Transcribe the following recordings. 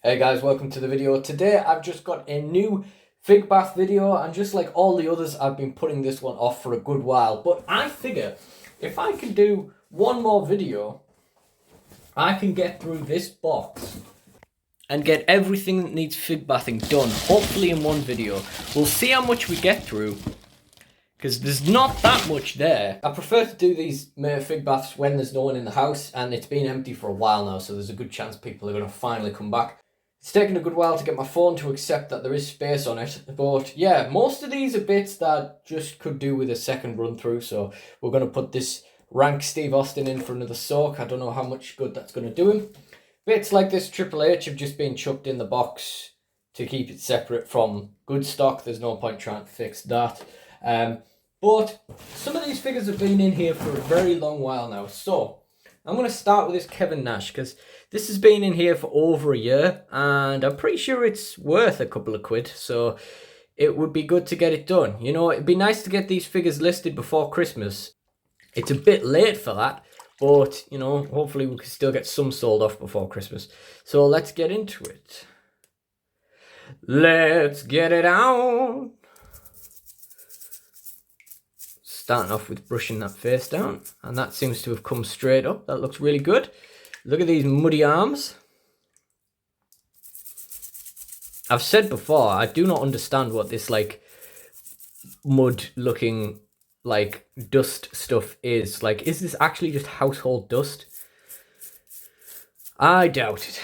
Hey guys, welcome to the video. Today I've just got a new fig bath video, and just like all the others, I've been putting this one off for a good while. But I figure if I can do one more video, I can get through this box and get everything that needs fig bathing done, hopefully in one video. We'll see how much we get through, because there's not that much there. I prefer to do these fig baths when there's no one in the house, and it's been empty for a while now, so there's a good chance people are going to finally come back. It's taken a good while to get my phone to accept that there is space on it, but yeah, most of these are bits that just could do with a second run through, so we're going to put this rank Steve Austin in for another soak. I don't know how much good that's going to do him. Bits like this Triple H have just been chucked in the box to keep it separate from good stock. There's no point trying to fix that. But some of these figures have been in here for a very long while now, so I'm going to start with this Kevin Nash, because this has been in here for over a year, and I'm pretty sure it's worth a couple of quid, so it would be good to get it done. You know, it'd be nice to get these figures listed before Christmas. It's a bit late for that, but, you know, hopefully we can still get some sold off before Christmas. So let's get into it. Let's get it out. Starting off with brushing that face down, and that seems to have come straight up. That looks really good. Look at these muddy arms. I've said before, I do not understand what this like mud looking like dust stuff is. Like, is this actually just household dust? I doubt it.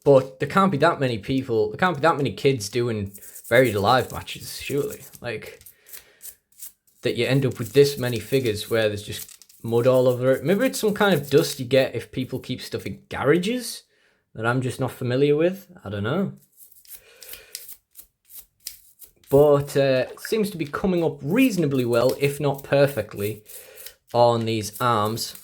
But there can't be that many people, there can't be that many kids doing buried alive matches, surely. Like, that you end up with this many figures where there's just mud all over it. Maybe it's some kind of dust you get if people keep stuff in garages that I'm just not familiar with. I don't know. But it seems to be coming up reasonably well, if not perfectly, on these arms.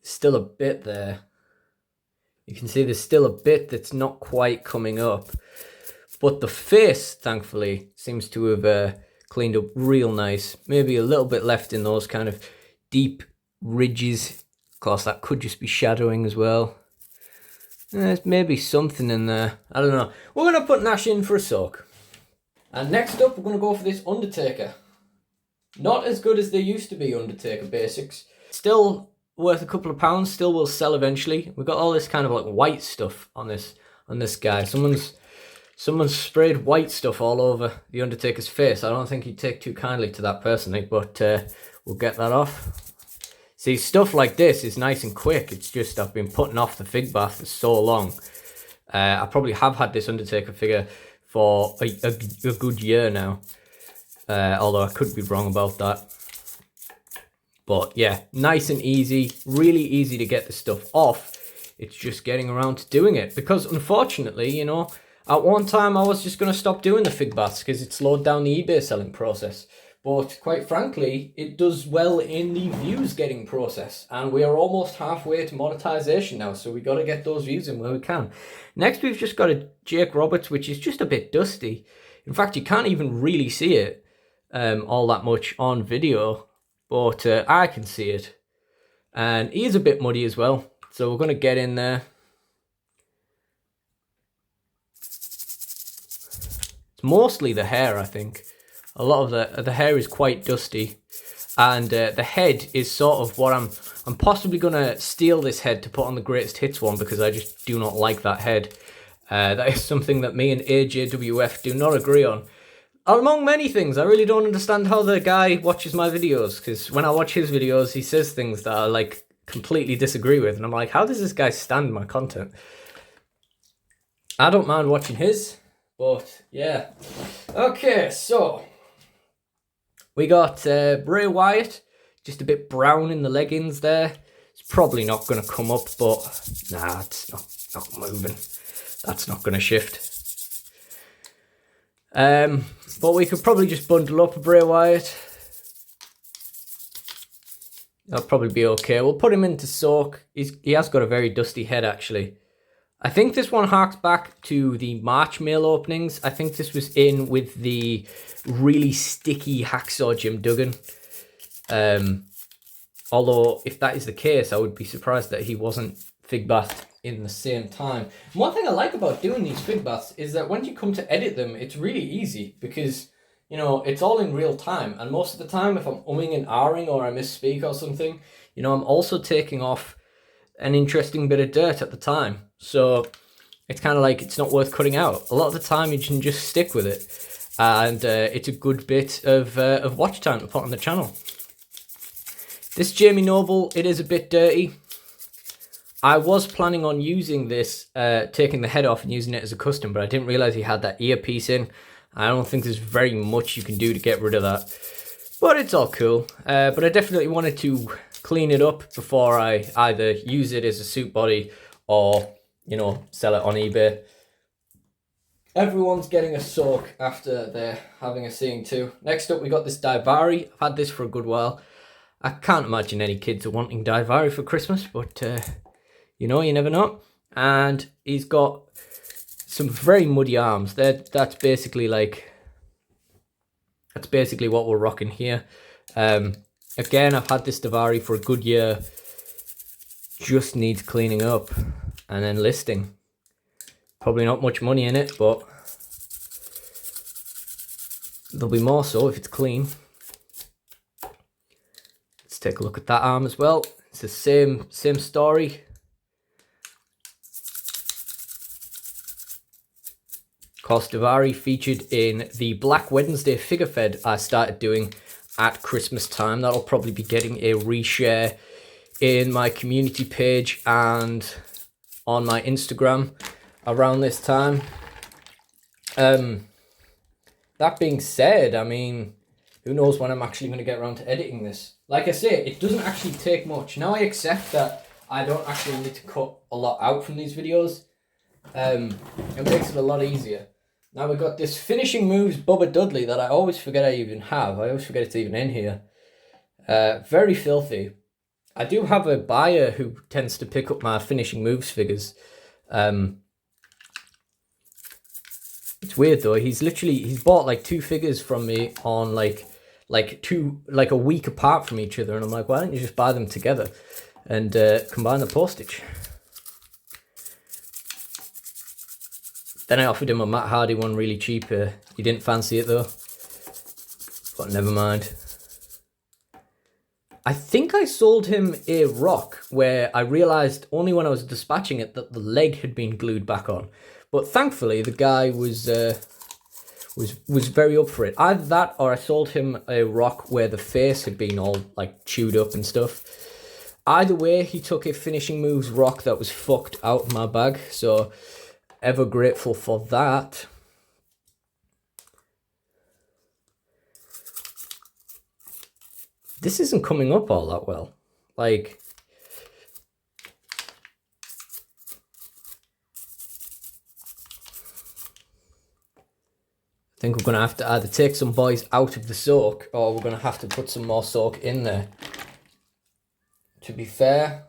Still a bit there. You can see there's still a bit that's not quite coming up. But the face, thankfully, seems to have cleaned up real nice. Maybe a little bit left in those kind of deep ridges. Of course, that could just be shadowing as well. There's maybe something in there. I don't know. We're going to put Nash in for a soak. And next up, we're going to go for this Undertaker. Not as good as they used to be, Undertaker basics. Still worth a couple of pounds, still will sell eventually. We've got all this kind of like white stuff on this guy. Someone's sprayed white stuff all over the Undertaker's face. I don't think he'd take too kindly to that personally, but we'll get that off. See, stuff like this is nice and quick. It's just I've been putting off the fig bath for so long. I probably have had this Undertaker figure for a good year now, although I could be wrong about that. But yeah, nice and easy, really easy to get the stuff off. It's just getting around to doing it, because unfortunately, you know, at one time I was just going to stop doing the fig baths because it slowed down the eBay selling process. But quite frankly, it does well in the views getting process, and we are almost halfway to monetization now, so we got to get those views in where we can. Next, we've just got a Jake Roberts, which is just a bit dusty. In fact, you can't even really see it all that much on video. But I can see it. And he is a bit muddy as well. So we're going to get in there. It's mostly the hair, I think. A lot of the hair is quite dusty. And the head is sort of what I'm possibly going to steal this head to put on the Greatest Hits one, because I just do not like that head. That is something that me and AJWF do not agree on. Among many things, I really don't understand how the guy watches my videos, because when I watch his videos, he says things that I like completely disagree with, and I'm like, how does this guy stand my content? I don't mind watching his, but yeah. Okay, so we got Bray Wyatt, just a bit brown in the leggings there. It's probably not going to come up, but nah, it's not moving. That's not going to shift. But we could probably just bundle up a Bray Wyatt. That'll probably be okay. We'll put him into soak. He has got a very dusty head, actually. I think this one harks back to the March mail openings. I think this was in with the really sticky Hacksaw Jim Duggan. Although, if that is the case, I would be surprised that he wasn't fig bathed in the same time. One thing I like about doing these fig baths is that when you come to edit them, it's really easy because, you know, it's all in real time. And most of the time, if I'm umming and ahhing or I misspeak or something, you know, I'm also taking off an interesting bit of dirt at the time. So it's kind of like it's not worth cutting out. A lot of the time, you can just stick with it. And it's a good bit of watch time to put on the channel. This Jamie Noble, it is a bit dirty. I was planning on using this, taking the head off and using it as a custom, but I didn't realize he had that earpiece in. I don't think there's very much you can do to get rid of that, but it's all cool. But I definitely wanted to clean it up before I either use it as a suit body or, you know, sell it on eBay. Everyone's getting a soak after they're having a seeing too. Next up, we got this Daivari. I've had this for a good while. I can't imagine any kids are wanting Daivari for Christmas, but you know, you never know. And he's got some very muddy arms. That's basically what we're rocking here. Again, I've had this Daivari for a good year. Just needs cleaning up and then listing. Probably not much money in it, but there'll be more so if it's clean. Let's take a look at that arm as well. It's the same story. Of course, Daivari featured in the Black Wednesday figure fed I started doing at Christmas time. That'll probably be getting a reshare in my community page and on my Instagram around this time. That being said, I mean, who knows when I'm actually going to get around to editing this. Like I say, it doesn't actually take much. Now I accept that I don't actually need to cut a lot out from these videos. It makes it a lot easier. Now we've got this Finishing Moves Bubba Dudley that I always forget I even have. I always forget it's even in here. Very filthy. I do have a buyer who tends to pick up my Finishing Moves figures. It's weird though. He's bought like 2 figures from me on like a week apart from each other, and I'm like, why don't you just buy them together and combine the postage? Then I offered him a Matt Hardy one really cheap. He didn't fancy it though, but never mind. I think I sold him a rock where I realized only when I was dispatching it that the leg had been glued back on. But thankfully, the guy was very up for it. Either that, or I sold him a rock where the face had been all like chewed up and stuff. Either way, he took a Finishing Moves rock that was fucked out of my bag. So, ever grateful for that. This isn't coming up all that well. Like, I think we're going to have to either take some boys out of the soak or we're going to have to put some more soak in there. To be fair,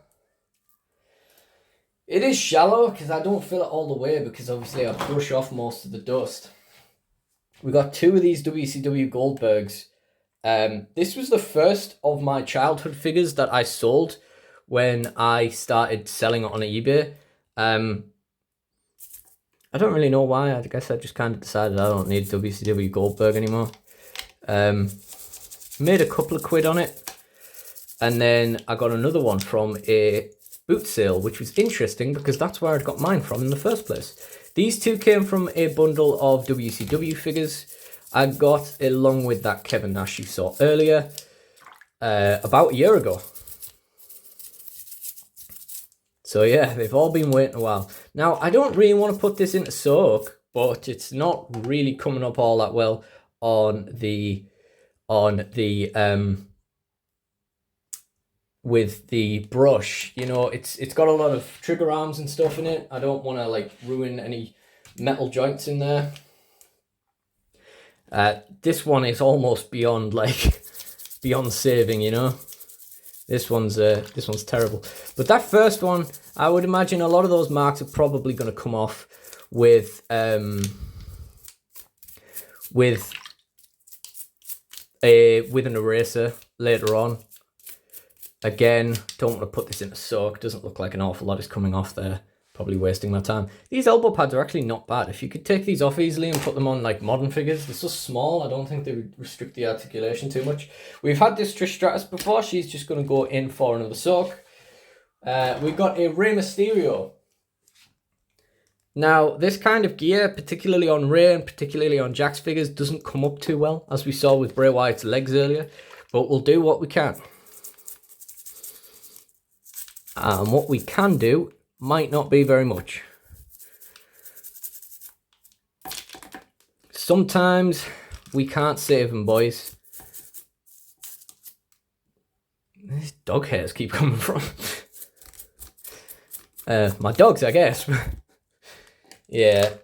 it is shallow because I don't fill it all the way because obviously I brush off most of the dust. We got 2 of these WCW Goldbergs. This was the first of my childhood figures that I sold when I started selling it on eBay. I don't really know why. I guess I just kind of decided I don't need WCW Goldberg anymore. Made a couple of quid on it. And then I got another one from a boot sale, which was interesting because that's where I got mine from in the first place. These 2 came from a bundle of WCW figures I got along with that Kevin Nash you saw earlier about a year ago. So yeah, they've all been waiting a while. Now, I don't really want to put this into soak, but it's not really coming up all that well on the with the brush. You know, it's got a lot of trigger arms and stuff in it. I don't want to like ruin any metal joints in there. This one is almost beyond saving, you know. This one's terrible. But that first one, I would imagine a lot of those marks are probably going to come off with an eraser later on. Again, don't want to put this into soak. Doesn't look like an awful lot is coming off there. Probably wasting my time. These elbow pads are actually not bad. If you could take these off easily and put them on like modern figures, they're so small, I don't think they would restrict the articulation too much. We've had this Trish Stratus before. She's just going to go in for another soak. We've got a Rey Mysterio. Now, this kind of gear, particularly on Rey and particularly on Jack's figures, doesn't come up too well, as we saw with Bray Wyatt's legs earlier. But we'll do what we can. And what we can do might not be very much. Sometimes we can't save them, boys. These dog hairs keep coming from. My dogs, I guess. Yeah.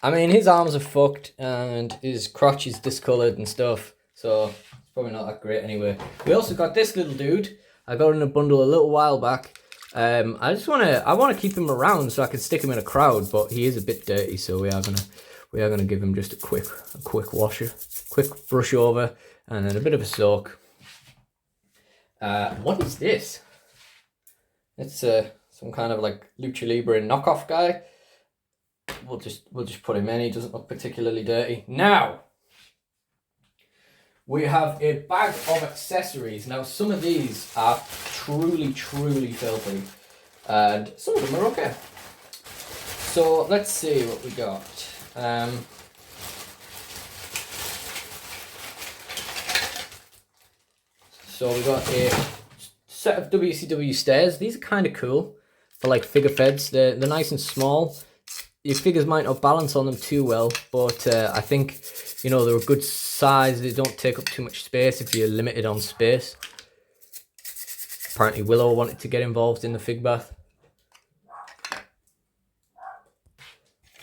I mean, his arms are fucked and his crotch is discoloured and stuff. So, it's probably not that great anyway. We also got this little dude. I got in a bundle a little while back. I want to keep him around so I can stick him in a crowd, but he is a bit dirty, so we are gonna give him just a quick washer, quick brush over, and then a bit of a soak. What is this? It's some kind of like Lucha Libre knockoff guy. We'll just put him in. He doesn't look particularly dirty. Now we have a bag of accessories. Now, some of these are truly filthy, and some of them are okay. So, let's see what we got. So, we got a set of WCW stairs. These are kind of cool for like figure feds. They're nice and small. Your figures might not balance on them too well, but I think, you know, they're a good size. They don't take up too much space if you're limited on space. Apparently Willow wanted to get involved in the fig bath.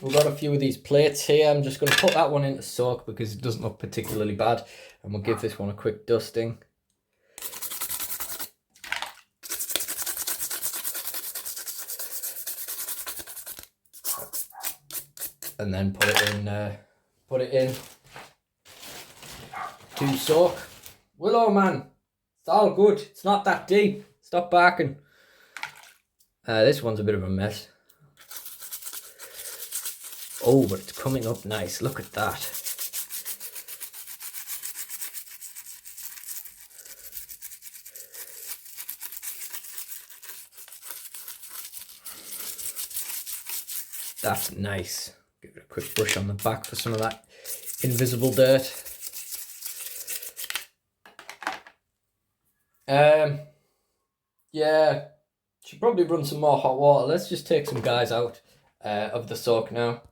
We've got a few of these plates here. I'm just going to put that one into soak because it doesn't look particularly bad. And we'll give this one a quick dusting. And then put it in to soak. Willow, man, it's all good. It's not that deep. Stop barking. This one's a bit of a mess. Oh, but it's coming up nice. Look at that. That's nice. Give it a quick brush on the back for some of that invisible dirt. Yeah, should probably run some more hot water. Let's just take some guys out of the soak now.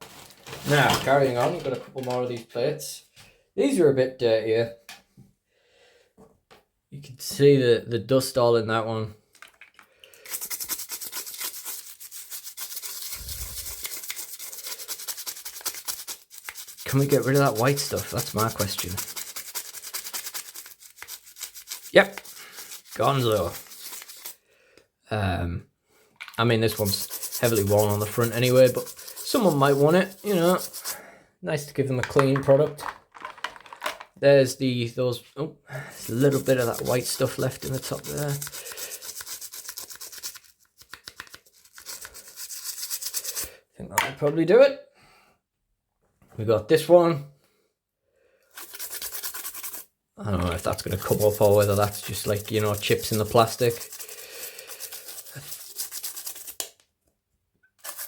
Now, carrying on, we've got a couple more of these plates. These are a bit dirtier. You can see the dust all in that one. Can we get rid of that white stuff? That's my question. Yep. Gonzo. I mean, this one's heavily worn on the front anyway, but someone might want it, you know. Nice to give them a clean product. There's there's a little bit of that white stuff left in the top there. I think that'll probably do it. We got this one. I don't know if that's going to come up or whether that's just like, you know, chips in the plastic.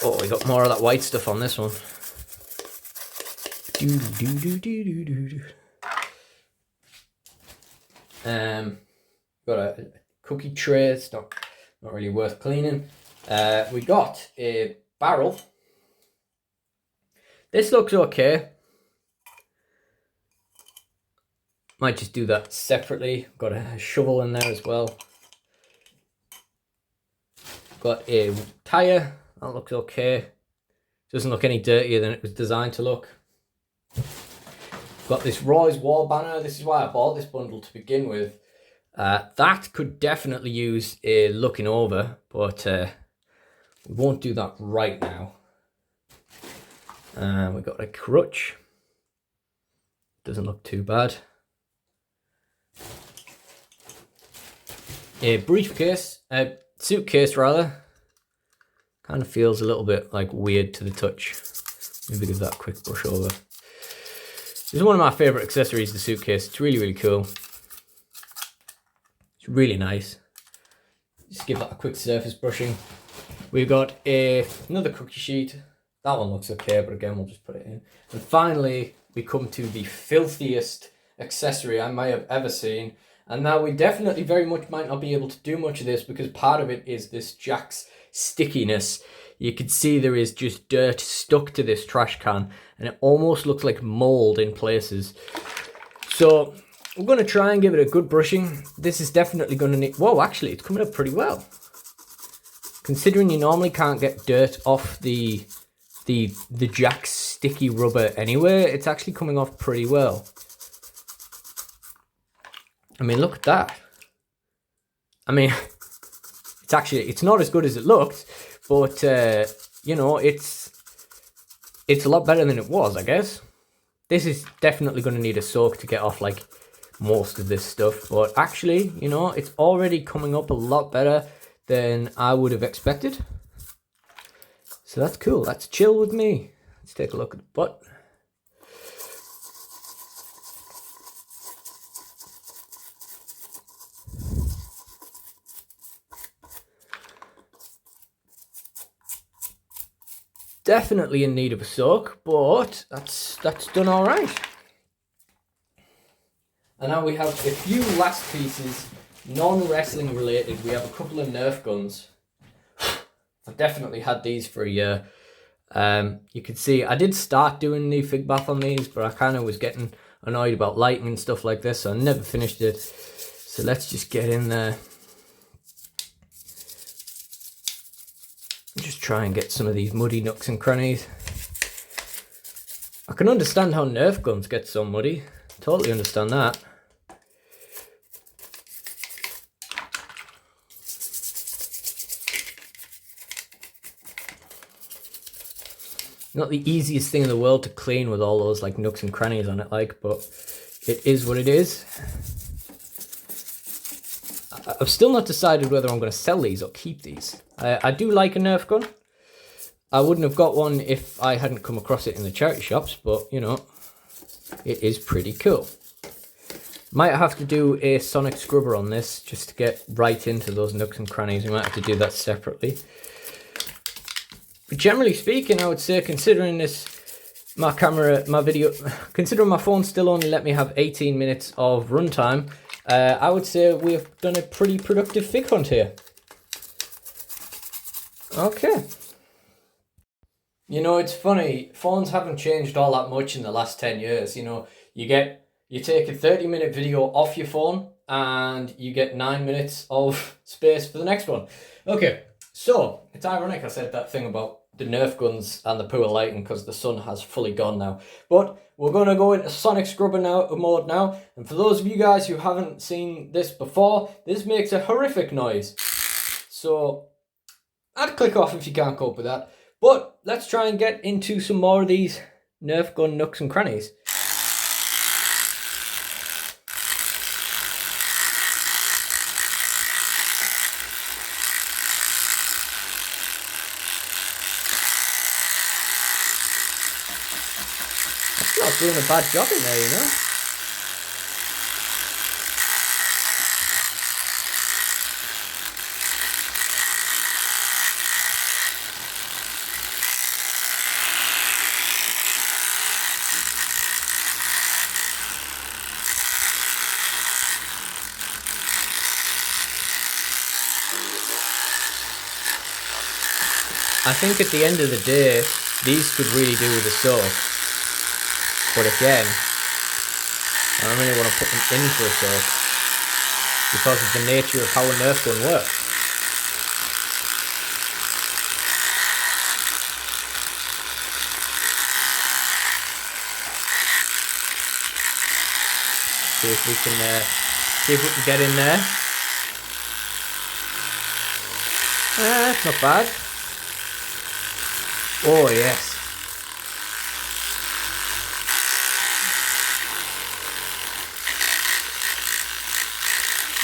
Oh, we got more of that white stuff on this one. Got a cookie tray. It's not really worth cleaning. We got a barrel. This looks okay. Might just do that separately. Got a shovel in there as well. Got a tire. That looks okay. Doesn't look any dirtier than it was designed to look. Got this Roy's War banner. This is why I bought this bundle to begin with. That could definitely use a looking over, but we won't do that right now. We've got a crutch. Doesn't look too bad. A briefcase, a suitcase rather. Kind of feels a little bit like weird to the touch. Maybe give that a quick brush over. This is one of my favorite accessories, the suitcase. It's really, really cool. It's really nice. Just give that a quick surface brushing. We've got another cookie sheet. That one looks okay, but again, we'll just put it in. And finally, we come to the filthiest accessory I may have ever seen. And now we definitely very much might not be able to do much of this because part of it is this Jack's stickiness. You can see there is just dirt stuck to this trash can and it almost looks like mold in places. So we're going to try and give it a good brushing. This is definitely going to need... Whoa, actually, it's coming up pretty well. Considering you normally can't get dirt off the Jack's sticky rubber anyway, it's actually coming off pretty well. I mean, look at that. I mean, it's not as good as it looked, but you know, it's a lot better than it was, I guess. This is definitely going to need a soak to get off like most of this stuff, but actually, you know, it's already coming up a lot better than I would have expected. So that's cool. That's chill with me. Let's take a look at the butt. Definitely in need of a soak, but that's done all right. And now we have a few last pieces, non-wrestling related. We have a couple of Nerf guns. I've definitely had these for a year. You can see I did start doing the fig bath on these, but I kind of was getting annoyed about lighting and stuff like this, so I never finished it. So let's just get in there. Just try and get some of these muddy nooks and crannies. I can understand how Nerf guns get so muddy. Totally understand that. Not the easiest thing in the world to clean with all those like nooks and crannies on it, like, but it is what it is. I've still not decided whether I'm going to sell these or keep these. I do like a Nerf gun. I wouldn't have got one if I hadn't come across it in the charity shops, but, you know, it is pretty cool. Might have to do a sonic scrubber on this just to get right into those nooks and crannies. We might have to do that separately. But generally speaking, I would say, considering this, considering my phone still only let me have 18 minutes of runtime, I would say we have done a pretty productive fig hunt here. Okay. You know, it's funny, phones haven't changed all that much in the last 10 years. You know, you take a 30-minute video off your phone and you get 9 minutes of space for the next one. Okay, so it's ironic I said that thing about the Nerf guns and the poor lighting because the sun has fully gone now. But we're going to go into sonic scrubber mode now. And for those of you guys who haven't seen this before, this makes a horrific noise. So I'd click off if you can't cope with that. But let's try and get into some more of these Nerf gun nooks and crannies. Not doing a bad job in there, you know. I think at the end of the day, these could really do with a soak. But again, I don't really want to put them in for a soak because of the nature of how a Nerf gun works. See if we can See if we can get in there. It's not bad. Oh, yes.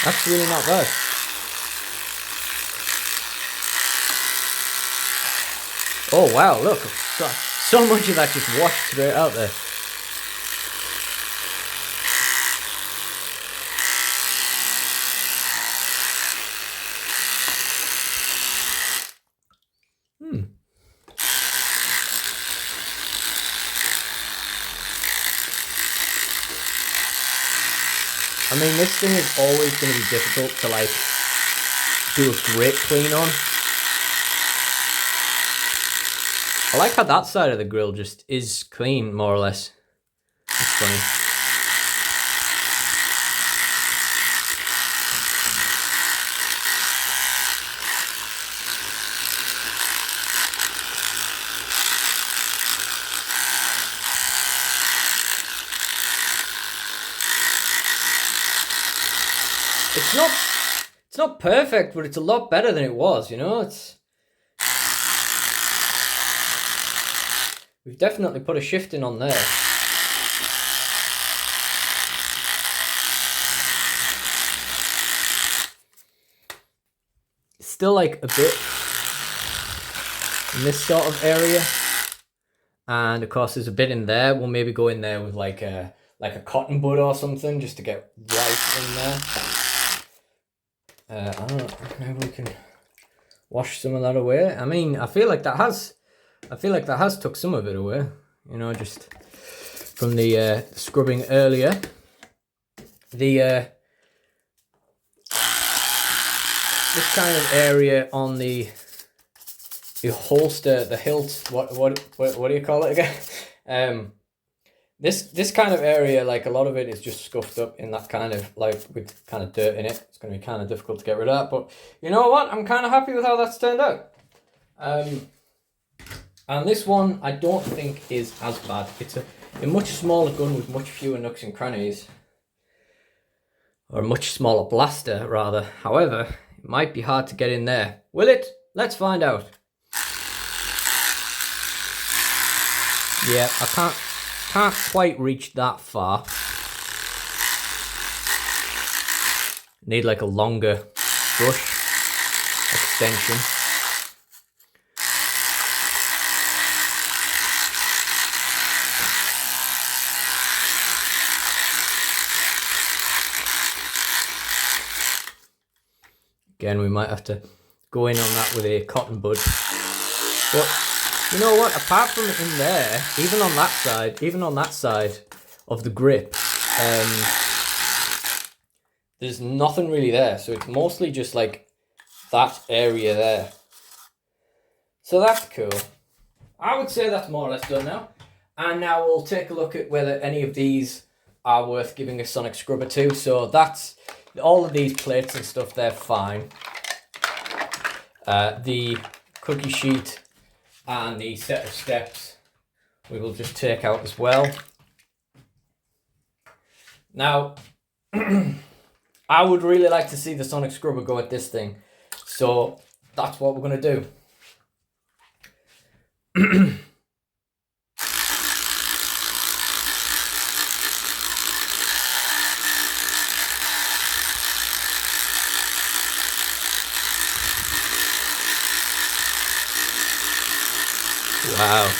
That's really not bad. Oh, wow, look. So much of that just washed straight out there. I mean, this thing is always going to be difficult to, like, do a great clean on. I like how that side of the grill just is clean, more or less. It's funny. It's not perfect, but it's a lot better than it was, you know? We've definitely put a shifting on there. It's still like a bit in this sort of area. And of course there's a bit in there. We'll maybe go in there with like a cotton bud or something just to get right in there. I don't know, maybe we can wash some of that away. I mean, I feel like that has took some of it away, you know, just from the scrubbing earlier. This kind of area on the holster, the hilt, what do you call it again? This kind of area, like a lot of it is just scuffed up in that kind of, like, with kind of dirt in it. It's going to be kind of difficult to get rid of that, but you know what? I'm kind of happy with how that's turned out. And this one, I don't think is as bad. It's a much smaller gun with much fewer nooks and crannies. Or a much smaller blaster, rather. However, it might be hard to get in there. Will it? Let's find out. Yeah, I can't quite reach that far. Need like a longer brush extension. Again, we might have to go in on that with a cotton bud. But you know what? Apart from in there, even on that side of the grip, there's nothing really there. So it's mostly just like that area there. So that's cool. I would say that's more or less done now. And now we'll take a look at whether any of these are worth giving a sonic scrubber to. So that's all of these plates and stuff, they're fine. The cookie sheet and the set of steps we will just take out as well. Now, I would really like to see the sonic scrubber go at this thing. So that's what we're going to do. Wow.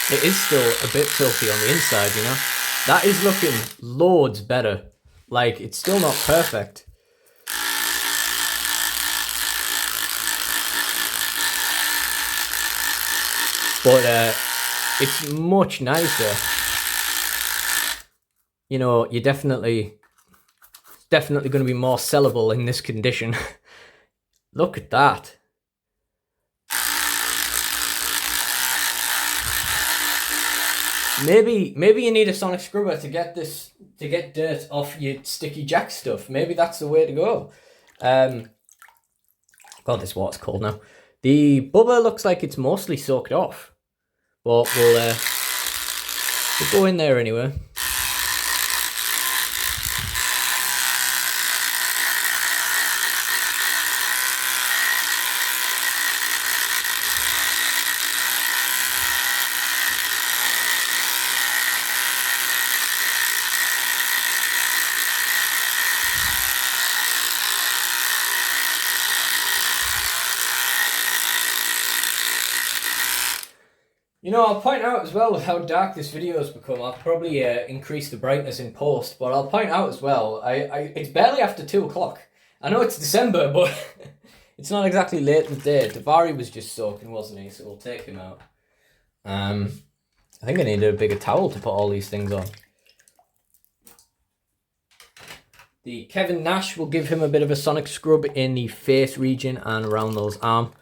It is still a bit filthy on the inside, you know. That is looking loads better. Like, it's still not perfect. But it's much nicer. You know, you definitely definitely going to be more sellable in this condition. Look at that. Maybe you need a sonic scrubber to get dirt off your sticky jack stuff. Maybe that's the way to go. God, this water's cold now. The bubba looks like it's mostly soaked off, but we'll go in there anyway. You know, I'll point out as well with how dark this video has become. I'll probably increase the brightness in post, but I'll point out as well, it's barely after 2 o'clock. I know it's December, but it's not exactly late in the day. Davari was just soaking, wasn't he? So we'll take him out. I think I needed a bigger towel to put all these things on. The Kevin Nash will give him a bit of a sonic scrub in the face region and around those arms.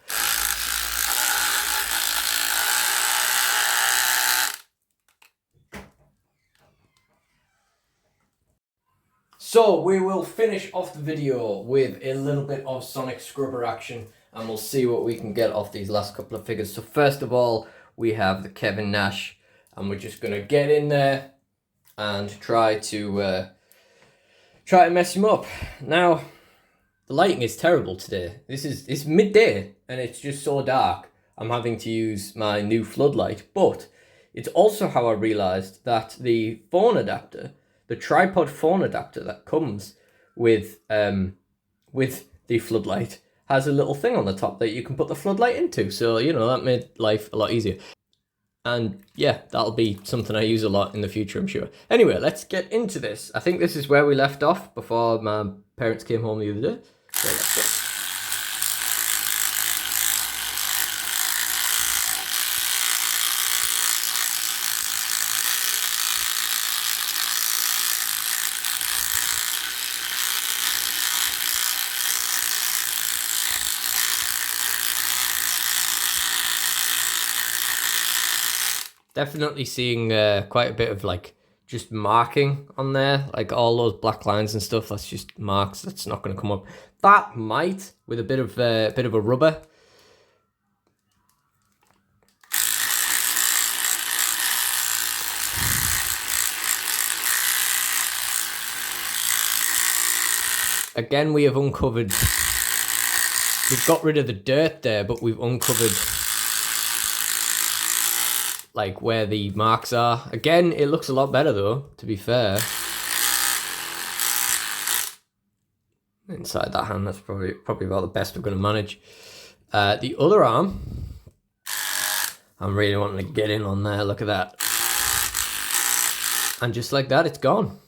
So we will finish off the video with a little bit of sonic scrubber action, and we'll see what we can get off these last couple of figures. So first of all, we have the Kevin Nash, and we're just gonna get in there and try to mess him up. Now, the lighting is terrible today. It's midday and it's just so dark. I'm having to use my new floodlight, but it's also how I realized that the phone adapter, the tripod phone adapter that comes with the floodlight, has a little thing on the top that you can put the floodlight into. So, you know, that made life a lot easier. And yeah, that'll be something I use a lot in the future, I'm sure. Anyway, let's get into this. I think this is where we left off before my parents came home the other day. So let's go. Definitely seeing quite a bit of like just marking on there, like all those black lines and stuff. That's just marks. That's not going to come up. That might with a bit of a rubber. Again, we have uncovered. We've got rid of the dirt there, but we've uncovered like where the marks are. Again, it looks a lot better though, to be fair. Inside that hand, that's probably about the best we're going to manage. The other arm, I'm really wanting to get in on there. Look at that. And just like that, it's gone.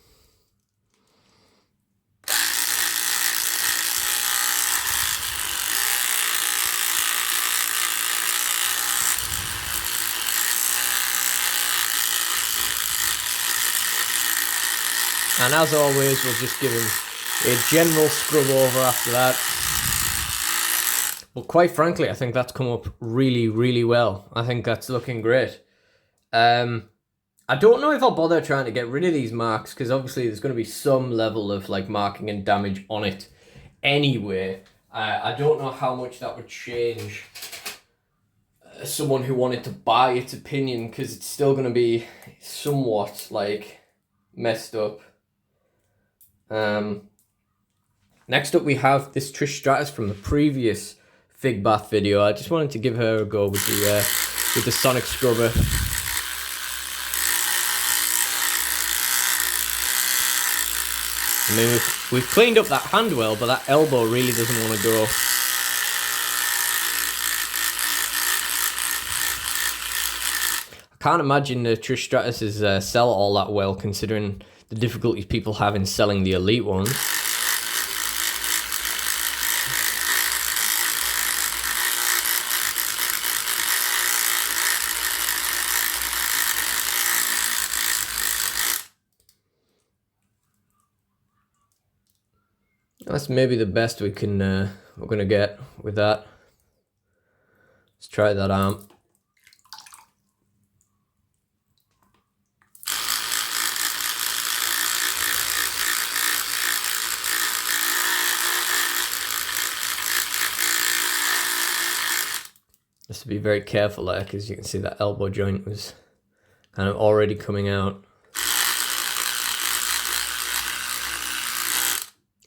And as always, we'll just give him a general scrub over after that. But quite frankly, I think that's come up really, really well. I think that's looking great. I don't know if I'll bother trying to get rid of these marks, because obviously there's going to be some level of like marking and damage on it anyway. I don't know how much that would change someone who wanted to buy its opinion, because it's still going to be somewhat like messed up. Next up we have this Trish Stratus from the previous Fig Bath video. I just wanted to give her a go with the sonic scrubber. I mean, we've cleaned up that hand well, but that elbow really doesn't want to go. I can't imagine the Trish Stratus sell all that well, considering the difficulties people have in selling the elite ones. That's maybe the best we're gonna get with that. Let's try that arm. Just to be very careful there, because you can see that elbow joint was kind of already coming out.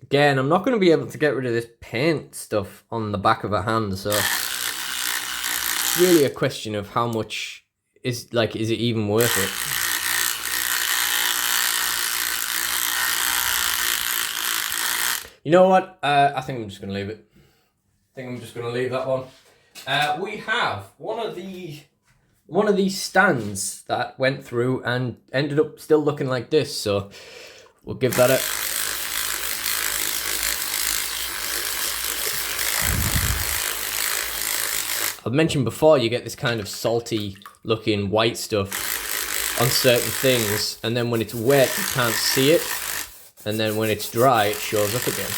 Again, I'm not going to be able to get rid of this paint stuff on the back of a hand, so it's really a question of how much is it even worth it? You know what? I think I'm just going to leave it. I think I'm just going to leave that one. We have one of these stands that went through and ended up still looking like this, so we'll give that a... I've mentioned before, you get this kind of salty looking white stuff on certain things, and then when it's wet you can't see it, and then when it's dry it shows up again.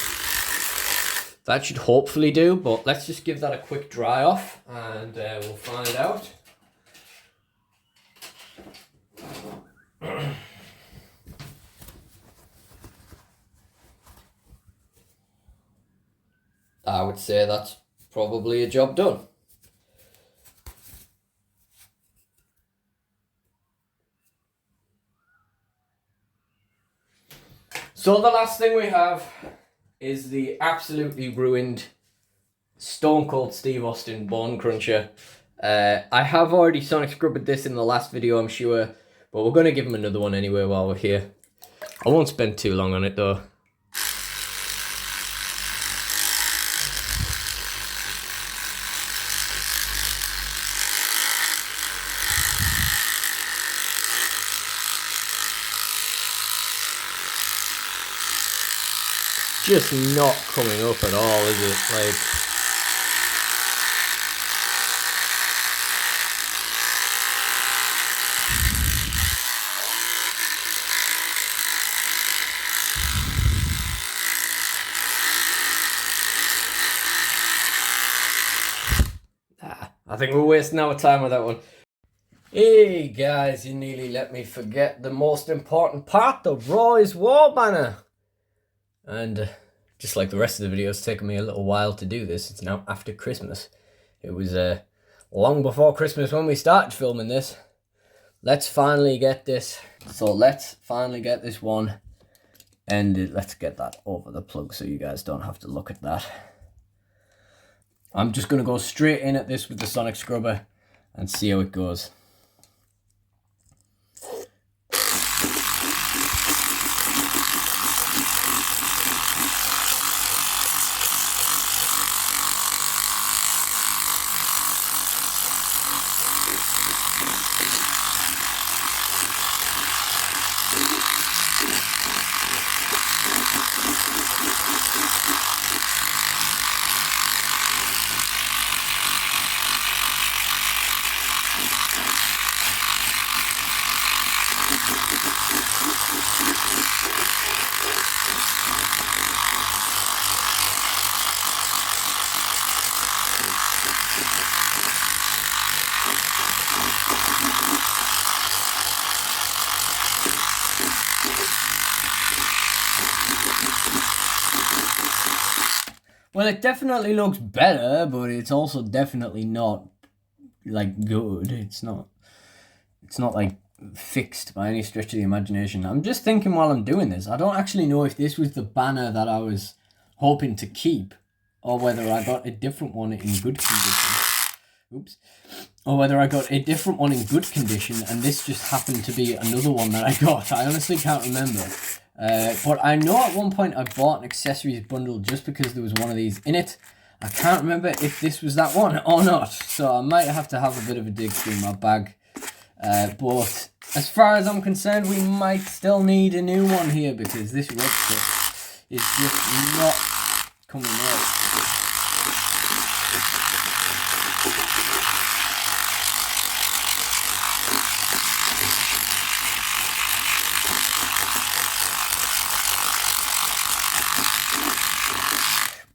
That should hopefully do, but let's just give that a quick dry off and we'll find out. I would say that's probably a job done. So the last thing we have is the absolutely ruined Stone Cold Steve Austin Bone Cruncher. I have already sonic scrubbed this in the last video, I'm sure, but we're going to give him another one anyway while we're here. I won't spend too long on it though. Just not coming up at all, is it? Like, I think we're wasting our time with that one. Hey guys, you nearly let me forget the most important part, the Raw is War banner. And just like the rest of the video, it's taken me a little while to do this. It's now after Christmas. It was long before Christmas when we started filming this. Let's finally get this. So let's finally get this one ended. Let's get that over the plug so you guys don't have to look at that. I'm just going to go straight in at this with the sonic scrubber and see how it goes. Well, it definitely looks better, but it's also definitely not like good. It's not like fixed by any stretch of the imagination. I'm just thinking while I'm doing this, I don't actually know if this was the banner that I was hoping to keep, or whether I got a different one in good condition. Oops. Or whether I got a different one in good condition and this just happened to be another one that I got. I honestly can't remember. But I know at one point I bought an accessories bundle just because there was one of these in it. I can't remember if this was that one or not. So I might have to have a bit of a dig through my bag. But as far as I'm concerned, we might still need a new one here because this red stuff is just not coming out.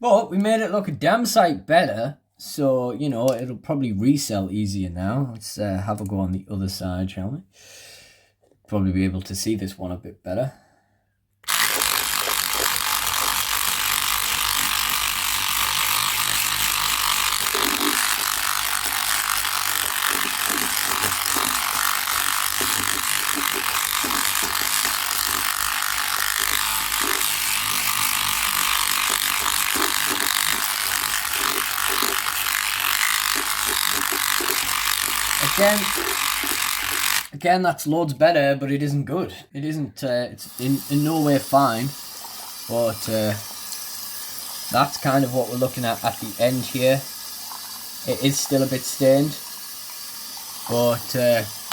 But we made it look a damn sight better. So, you know, it'll probably resell easier now. Let's have a go on the other side, shall we? Probably be able to see this one a bit better. Again, that's loads better, but it isn't good. It isn't, it's in no way fine, but that's kind of what we're looking at the end here. It is still a bit stained, but,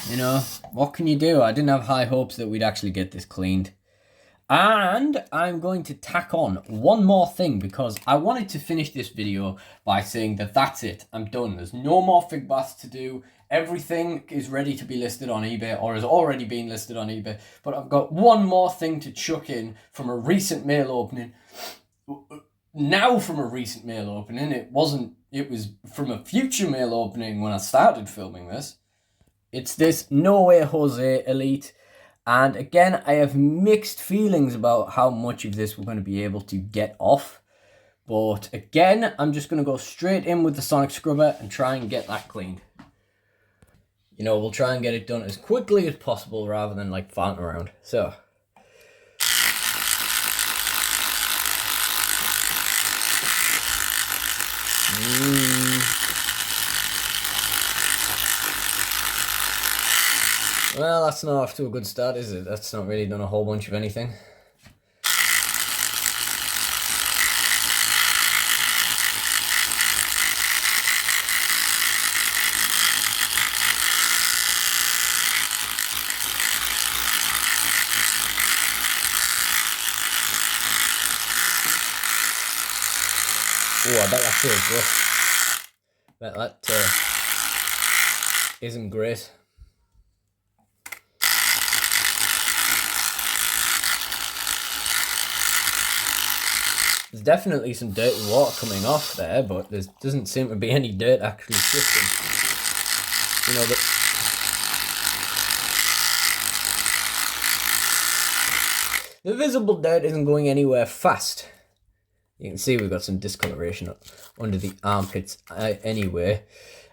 you know, what can you do? I didn't have high hopes that we'd actually get this cleaned. And I'm going to tack on one more thing because I wanted to finish this video by saying that that's it. I'm done. There's no more fig baths to do. Everything is ready to be listed on eBay or has already been listed on eBay. But I've got one more thing to chuck in from a recent mail opening. Now from a recent mail opening. It was from a future mail opening when I started filming this. It's this No Way Jose Elite. And again, I have mixed feelings about how much of this we're going to be able to get off. But again, I'm just going to go straight in with the sonic scrubber and try and get that cleaned. You know, we'll try and get it done as quickly as possible rather than like farting around. So. Well, that's not off to a good start, is it? That's not really done a whole bunch of anything. Oh, I bet that feels rough. I bet that isn't great. There's definitely some dirty water coming off there, but there doesn't seem to be any dirt actually shifting. You know, the visible dirt isn't going anywhere fast. You can see we've got some discoloration up under the armpits anyway.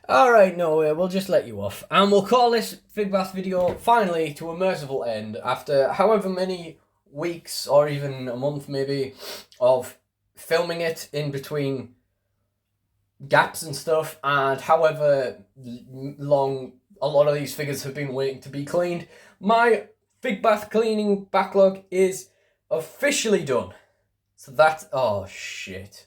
Alright, no way, we'll just let you off. And we'll call this fig bath video finally to a merciful end after however many weeks or even a month maybe of filming it in between gaps and stuff, and however long a lot of these figures have been waiting to be cleaned. My fig bath cleaning backlog is officially done. So that's, oh shit.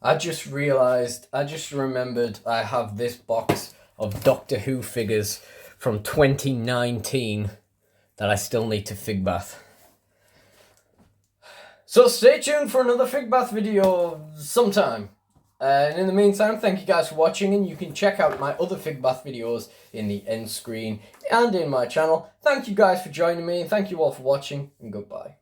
I just remembered I have this box of Doctor Who figures from 2019 that I still need to fig bath. So stay tuned for another fig bath video sometime. And in the meantime, thank you guys for watching, and you can check out my other fig bath videos in the end screen and in my channel. Thank you guys for joining me, and thank you all for watching, and goodbye.